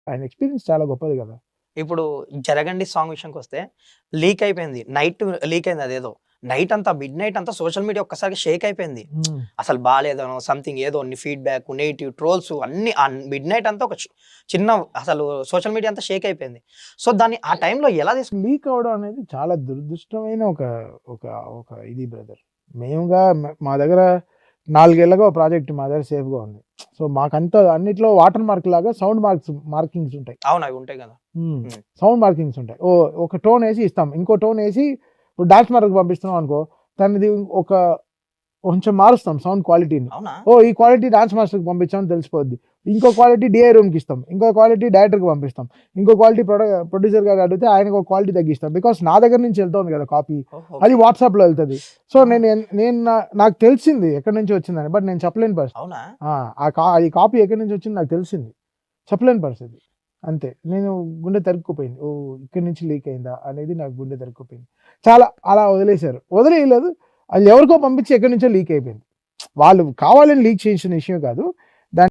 ఆయన ఎక్స్పీరియన్స్ చాలా గొప్పది కదా. ఇప్పుడు 'జరగండి' సాంగ్ విషయానికి వస్తే లీక్ అయిపోయింది. నైట్ లీక్ అయింది అదేదో. నైట్ అంతా మిడ్‌నైట్ అంతా సోషల్ మీడియా ఒక్కసారిగా షేక్ అయిపోయింది. అసలు బాలేదనో సంథింగ్ ఏదో ఫీడ్‌బ్యాక్, నెగెటివ్ ట్రోల్స్ అన్నీ ఆ మిడ్‌నైట్ అంతా ఒక చిన్న అసలు సోషల్ మీడియా అంతా షేక్ అయిపోయింది. సో దాన్ని ఆ టైంలో ఎలా లీక్ అవ్వడం అనేది చాలా దురదృష్టమైన ఒక ఒక ఒక ఇది బ్రదర్. మేముగా మా దగ్గర 4 ఏళ్లుగా ఒక ప్రాజెక్ట్ మా దగ్గర సేఫ్‌గా ఉంది. సో మాకంతా అన్నిట్లో వాటర్ మార్క్ లాగా సౌండ్ మార్కింగ్స్ ఉంటాయి. అవును. అవి ఉంటాయి కదా. సౌండ్ మార్కింగ్స్ ఉంటాయి. ఒక టోన్ ఏసి ఇస్తాం. ఇంకో టోన్ ఏసి ఇప్పుడు డాన్స్ మాస్టర్‌కి పంపిస్తున్నాం అనుకో, దానిది ఒక కొంచెం మారుస్తాం సౌండ్ క్వాలిటీని. అవునా? ఈ క్వాలిటీ డాన్స్ మాస్టర్‌కి పంపించామని తెలిసిపోద్ది. ఇంకో క్వాలిటీ డీఐ రూమ్‌కి ఇస్తాం. ఇంకో క్వాలిటీ డైరెక్టర్‌కి పంపిస్తాం. ఇంకో క్వాలిటీ ప్రొడ్యూసర్ గారు అడిగితే ఆయనకు ఒక క్వాలిటీ తగ్గిస్తాం. బికాస్ నా దగ్గర నుంచి వెళ్తుంది కదా కాపీ. అది వాట్సాప్‌లో వెళ్తది. సో నేను నాకు తెలిసింది ఎక్కడి నుంచి వచ్చిందని. బట్ నేను చెప్పలేని పరిస్థితి. అవునా? అది కాపీ ఎక్కడి నుంచి వచ్చింది నాకు తెలిసింది. చెప్పలేని పరిస్థితి. అంతే. నేను గుండె తరుక్కుపోయింది. ఇక్కడి నుంచి లీక్ అయిందా అనేది నాకు గుండె తరుక్కుపోయింది. చాలా అలా వదిలేశారు. వదిలేయలేదు. అది ఎవరికో పంపించి ఎక్కడి నుంచో లీక్ అయిపోయింది. వాళ్ళు కావాలని లీక్ చేసిన విషయం కాదు.